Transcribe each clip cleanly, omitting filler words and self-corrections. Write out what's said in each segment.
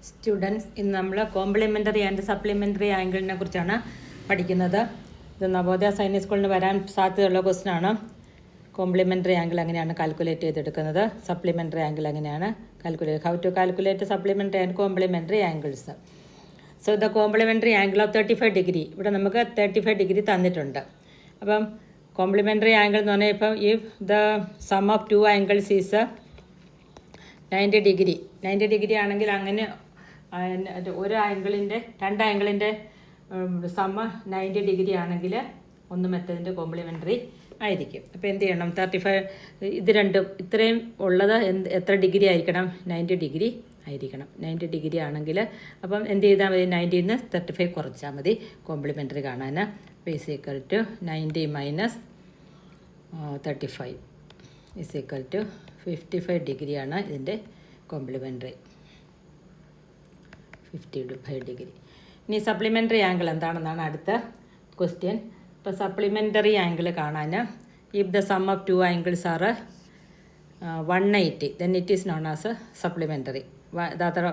Students ഇന്ന് നമ്മൾ complimentary and supplementary ആംഗിളിനെ കുറിച്ചാണ് പഠിക്കുന്നത്. ഇത് നവോദയ സൈനിക് സ്കൂളിന് വരാൻ സാധ്യതയുള്ള ക്വസ്റ്റ്യനാണ്. കോംപ്ലിമെൻ്ററി ആംഗിൾ എങ്ങനെയാണ് കാൽക്കുലേറ്റ് ചെയ്തെടുക്കുന്നത്, സപ്ലിമെൻ്ററി ആംഗിൾ എങ്ങനെയാണ് calculate, how to calculate supplementary and complementary angles. So the complementary angle of 35 degree, ഇവിടെ നമുക്ക് 35 ഡിഗ്രി തന്നിട്ടുണ്ട്. അപ്പം കോംപ്ലിമെൻ്ററി ആംഗിൾ എന്ന് പറഞ്ഞാൽ ഇപ്പം if the sum of two angles is 90 degree, 90 degree ആണെങ്കിൽ അങ്ങനെ ഒരു ആംഗിളിൻ്റെ രണ്ട് ആംഗിളിൻ്റെ സമ 90 ഡിഗ്രി ആണെങ്കിൽ ഒന്ന് മറ്റതിൻ്റെ കോംപ്ലിമെൻ്ററി ആയിരിക്കും. അപ്പോൾ എന്ത് ചെയ്യണം, 35 ഇത് രണ്ടും ഇത്രയും ഉള്ളത് എത്ര ഡിഗ്രി ആയിരിക്കണം, 90 ഡിഗ്രി ആയിരിക്കണം. 90 ഡിഗ്രി ആണെങ്കിൽ അപ്പം എന്ത് ചെയ്താൽ മതി, 90ൽ നിന്ന് 35 കുറച്ചാൽ മതി കോംപ്ലിമെൻ്ററി കാണാൻ. Is equal to 90 minus 35 is equal to 55 ഡിഗ്രിയാണ് ഇതിൻ്റെ കോംപ്ലിമെൻ്ററി, 55 ഡിഗ്രി. ഇനി സപ്ലിമെൻ്ററി ആംഗിൾ എന്താണെന്നാണ് അടുത്ത ക്വസ്റ്റ്യൻ. ഇപ്പോൾ സപ്ലിമെൻ്ററി ആംഗിൾ കാണാൻ if the sum of two angles are 180 then it is known as supplementary. The other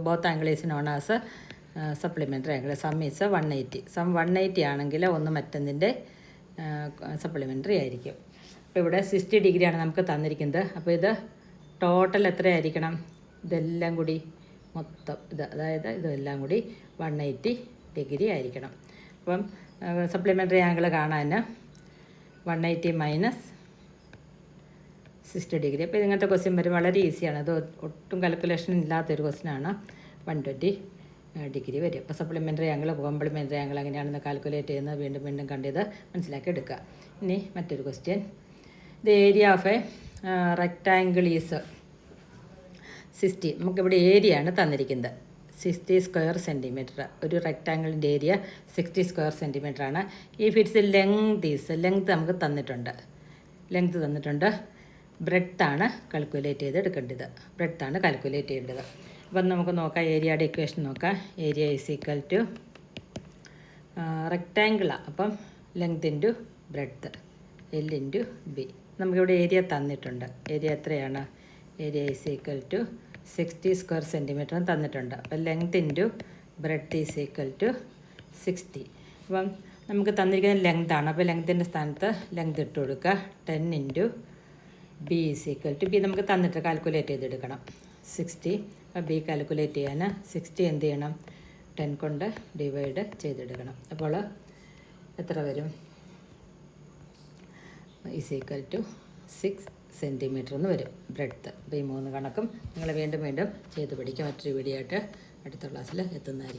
both angle is known as supplementary angle. Sum is 180. Sum 180 ആണെങ്കിൽ ഒന്ന് മറ്റൊന്നിൻ്റെ supplementary ആയിരിക്കും. അപ്പോൾ ഇവിടെ 60 ഡിഗ്രിയാണ് നമുക്ക് തന്നിരിക്കുന്നത്. അപ്പോൾ ഇത് ടോട്ടൽ എത്രയായിരിക്കണം, ഇതെല്ലാം കൂടി മൊത്തം അതായത് ഇതെല്ലാം കൂടി 180 ഡിഗ്രി ആയിരിക്കണം. അപ്പം സപ്ലിമെൻ്ററി ആംഗിൾ കാണാൻ 180 മൈനസ് 60 ഡിഗ്രി. അപ്പോൾ ഇങ്ങനത്തെ ക്വസ്റ്റ്യൻ വരും, വളരെ ഈസിയാണ്. അത് ഒട്ടും കാൽക്കുലേഷൻ ഇല്ലാത്തൊരു ക്വസ്റ്റ്യനാണ്. 120 ഡിഗ്രി വരും. അപ്പോൾ സപ്ലിമെൻ്ററി ആംഗിൾ കോംപ്ലിമെൻ്ററി ആംഗിൾ എങ്ങനെയാണെന്ന് കാൽക്കുലേറ്റ് ചെയ്യുന്നത് വീണ്ടും വീണ്ടും കണ്ടത് മനസ്സിലാക്കി എടുക്കുക. ഇനി മറ്റൊരു question. The area of A rectangle is 60. നമുക്കിവിടെ ഏരിയ ആണ് തന്നിരിക്കുന്നത്, 60 സ്ക്വയർ സെൻറ്റിമീറ്റർ. ഒരു റെക്റ്റാങ്കിളിൻ്റെ ഏരിയ 60 സ്ക്വയർ സെൻറ്റിമീറ്റർ ആണ്. ഈ ഫിറ്റ്സ് ലെങ്ത് നമുക്ക് തന്നിട്ടുണ്ട്, ലെങ്ത് തന്നിട്ടുണ്ട്. ബ്രെഡ്ത്താണ് കാൽക്കുലേറ്റ് ചെയ്തെടുക്കേണ്ടത്, ബ്രെഡ്ത്താണ് കാൽക്കുലേറ്റ് ചെയ്യേണ്ടത്. അപ്പം നമുക്ക് നോക്കാം, ഏരിയയുടെ ഇക്വേഷൻ നോക്കാം. ഏരിയ ഈസ് ഈക്വൽ ടു റെക്റ്റാങ്കിളാണ്, അപ്പം length into breadth L into B. നമുക്കിവിടെ ഏരിയ തന്നിട്ടുണ്ട്. ഏരിയ എത്രയാണ്, area is equal to 60 square centimetre തന്നിട്ടുണ്ട്. അപ്പം length into breadth is equal to 60. അപ്പം നമുക്ക് തന്നിരിക്കുന്ന ലെങ്താണ്. അപ്പോൾ ലെങ്ത്തിൻ്റെ സ്ഥാനത്ത് ലെങ്ത് ഇട്ട് കൊടുക്കുക. 10 into B is equal to, B നമുക്ക് തന്നിട്ട് കാൽക്കുലേറ്റ് ചെയ്തെടുക്കണം 60. അപ്പോൾ ബി കാൽക്കുലേറ്റ് ചെയ്യാൻ 60 എന്ത് ചെയ്യണം, 10 കൊണ്ട് ഡിവൈഡ് ചെയ്തെടുക്കണം. അപ്പോൾ എത്ര വരും, ഈസ് ഈക്വൽ ടു 6 സെൻറ്റിമീറ്റർ എന്ന് വരും ബ്രെഡ്ത്ത്. അപ്പോൾ ഈ 3 കണക്കും നിങ്ങൾ വീണ്ടും വീണ്ടും ചെയ്ത് പഠിക്കും. മറ്റൊരു വീഡിയോ ആയിട്ട് അടുത്ത ക്ലാസ്സിൽ എത്തുന്നതായിരിക്കും.